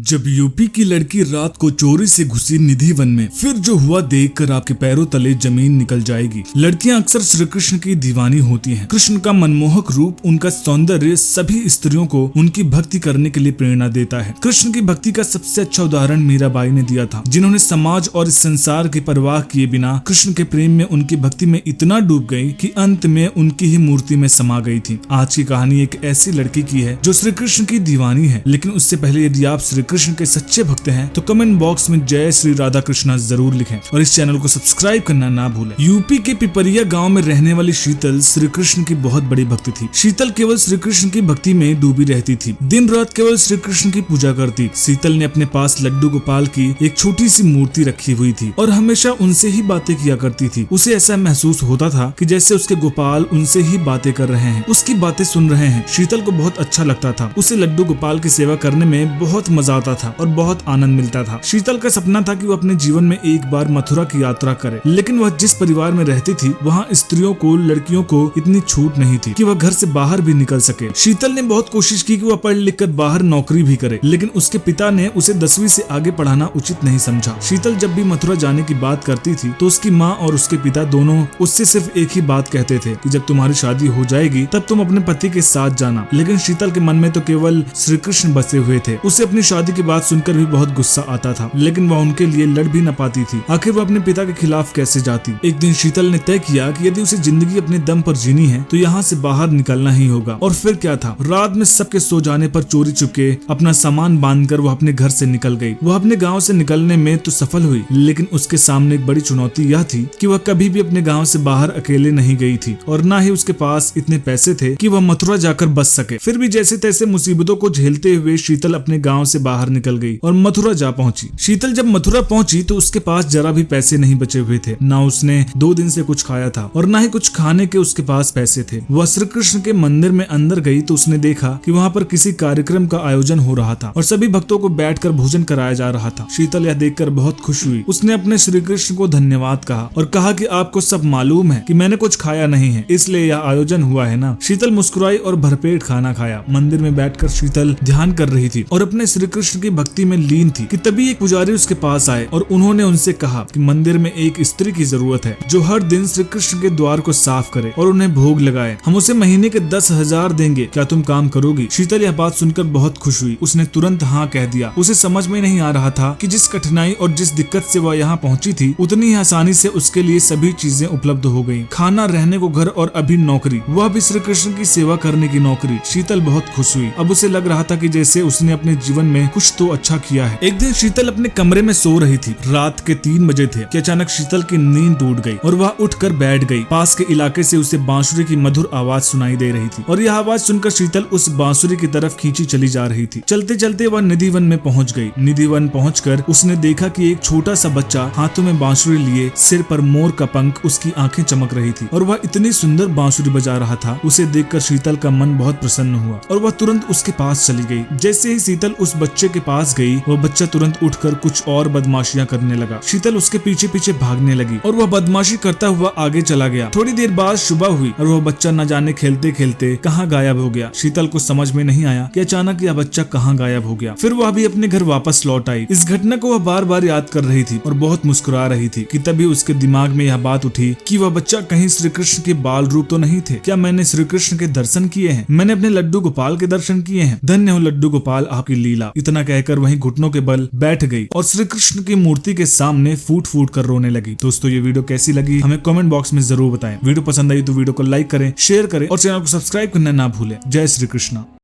जब यूपी की लड़की रात को चोरी से घुसी निधि वन में, फिर जो हुआ देखकर आपके पैरों तले जमीन निकल जाएगी। लड़कियां अक्सर श्री कृष्ण की दीवानी होती हैं। कृष्ण का मनमोहक रूप, उनका सौंदर्य सभी स्त्रियों को उनकी भक्ति करने के लिए प्रेरणा देता है। कृष्ण की भक्ति का सबसे अच्छा उदाहरण मीराबाई ने दिया था, जिन्होंने समाज और इस संसार की परवाह किए बिना कृष्ण के प्रेम में, उनकी भक्ति में इतना डूब गई कि अंत में उनकी ही मूर्ति में समा गई थी। आज की कहानी एक ऐसी लड़की की है जो श्री कृष्ण की दीवानी है। लेकिन उससे पहले यदि आप श्री कृष्ण के सच्चे भक्त हैं तो कमेंट बॉक्स में जय श्री राधा कृष्णा जरूर लिखें और इस चैनल को सब्सक्राइब करना ना भूलें। यूपी के पिपरिया गांव में रहने वाली शीतल श्री कृष्ण की बहुत बड़ी भक्त थी। शीतल केवल श्री कृष्ण की भक्ति में डूबी रहती थी, दिन रात केवल श्री कृष्ण की पूजा करती। शीतल ने अपने पास लड्डू गोपाल की एक छोटी सी मूर्ति रखी हुई थी और हमेशा उनसे ही बातें किया करती थी। उसे ऐसा महसूस होता था कि जैसे उसके गोपाल उनसे ही बातें कर रहे हैं, उसकी बातें सुन रहे हैं। शीतल को बहुत अच्छा लगता था। उसे लड्डू गोपाल की सेवा करने में बहुत मजा आता था और बहुत आनंद मिलता था। शीतल का सपना था कि वो अपने जीवन में एक बार मथुरा की यात्रा करे, लेकिन वह जिस परिवार में रहती थी वहाँ स्त्रियों को, लड़कियों को इतनी छूट नहीं थी कि वह घर से बाहर भी निकल सके। शीतल ने बहुत कोशिश की कि वह पढ़ लिख कर बाहर नौकरी भी करे, लेकिन उसके पिता ने उसे 10वीं से आगे पढ़ाना उचित नहीं समझा। शीतल जब भी मथुरा जाने की बात करती थी तो उसकी माँ और उसके पिता दोनों उससे सिर्फ एक ही बात कहते थे कि जब तुम्हारी शादी हो जाएगी तब तुम अपने पति के साथ जाना। लेकिन शीतल के मन में तो केवल श्री कृष्ण बसे हुए थे। उसे अपनी शादी की बात सुनकर भी बहुत गुस्सा आता था, लेकिन वह उनके लिए लड़ भी न पाती थी। आखिर वह अपने पिता के खिलाफ कैसे जाती। एक दिन शीतल ने तय किया कि यदि उसे जिंदगी अपने दम पर जीनी है तो यहाँ से बाहर निकलना ही होगा। और फिर क्या था, रात में सबके सो जाने पर चोरी चुपके अपना सामान बांधकर वह अपने घर से निकल गई। वह अपने गाँव से निकलने में तो सफल हुई, लेकिन उसके सामने एक बड़ी चुनौती यह थी कि वह कभी भी अपने गाँव से बाहर अकेले नहीं गई थी और न ही उसके पास इतने पैसे थे कि वह मथुरा जाकर बच सके। फिर भी जैसे तैसे मुसीबतों को झेलते हुए शीतल अपने गांव से बाहर निकल गई और मथुरा जा पहुंची। शीतल जब मथुरा पहुंची तो उसके पास जरा भी पैसे नहीं बचे हुए थे। ना उसने 2 दिन से कुछ खाया था और ना ही कुछ खाने के उसके पास पैसे थे। वह श्री कृष्ण के मंदिर में अंदर गई तो उसने देखा कि वहां पर किसी कार्यक्रम का आयोजन हो रहा था और सभी भक्तों को बैठकर भोजन कराया जा रहा था। शीतल यह देखकर बहुत खुश हुई। उसने अपने श्री कृष्ण को धन्यवाद कहा और कहा कि आपको सब मालूम है कि मैंने कुछ खाया नहीं है, इसलिए यह आयोजन हुआ है ना। शीतल मुस्कुराई और भरपेट खाना खाया। मंदिर में बैठकर शीतल ध्यान कर रही थी और अपने श्री कृष्ण की भक्ति में लीन थी कि तभी एक पुजारी उसके पास आए और उन्होंने उनसे कहा कि मंदिर में एक स्त्री की जरूरत है जो हर दिन श्री कृष्ण के द्वार को साफ करे और उन्हें भोग लगाए। हम उसे महीने के 10,000 देंगे, क्या तुम काम करोगी? शीतल यह बात सुनकर बहुत खुश हुई। उसने तुरंत हाँ कह दिया। उसे समझ में नहीं आ रहा था कि जिस कठिनाई और जिस दिक्कत से वह यहाँ पहुँची थी उतनी ही आसानी से उसके लिए सभी चीजें उपलब्ध हो गयी। खाना, रहने को घर और अभी नौकरी, वह भी श्री कृष्ण की सेवा करने की नौकरी। शीतल बहुत खुश हुई। अब उसे लग रहा था कि जैसे उसने अपने जीवन में कुछ तो अच्छा किया है। एक दिन शीतल अपने कमरे में सो रही थी। रात के 3 बजे थे कि अचानक शीतल की नींद टूट गई और वह उठकर बैठ गई। पास के इलाके से उसे बांसुरी की मधुर आवाज सुनाई दे रही थी और यह आवाज सुनकर शीतल उस बांसुरी की तरफ खींची चली जा रही थी। चलते चलते वह निधि वन में पहुंच गई। निधि वन पहुंचकर उसने देखा कि एक छोटा सा बच्चा हाथों में बांसुरी लिए, सिर पर मोर का पंख, उसकी आंखें चमक रही थी और वह इतनी सुंदर बांसुरी बजा रहा था। उसे देखकर शीतल का मन बहुत प्रसन्न हुआ और वह तुरंत उसके पास चली गई। जैसे ही शीतल उस बच्चे के पास गई, वह बच्चा तुरंत उठकर कुछ और बदमाशियां करने लगा। शीतल उसके पीछे पीछे भागने लगी और वह बदमाशी करता हुआ आगे चला गया। थोड़ी देर बाद सुबह हुई और वह बच्चा न जाने खेलते खेलते कहाँ गायब हो गया। शीतल को समझ में नहीं आया कि अचानक यह बच्चा कहाँ गायब हो गया। फिर वह भी अपने घर वापस लौट आई। इस घटना को वह बार बार याद कर रही थी और बहुत मुस्कुरा रही थी कि तभी उसके दिमाग में यह बात उठी कि वह बच्चा कहीं श्री कृष्ण के बाल रूप तो नहीं थे। क्या मैंने श्री कृष्ण के दर्शन किए हैं? मैंने अपने लड्डू गोपाल के दर्शन किए हैं। धन्य हो लड्डू गोपाल आपकी लीला। इतना कहकर वहीं घुटनों के बल बैठ गई और श्री कृष्ण की मूर्ति के सामने फूट फूट कर रोने लगी। दोस्तों, ये वीडियो कैसी लगी हमें कमेंट बॉक्स में जरूर बताएं। वीडियो पसंद आई तो वीडियो को लाइक करें, शेयर करें और चैनल को सब्सक्राइब करना ना भूलें। जय श्री कृष्ण।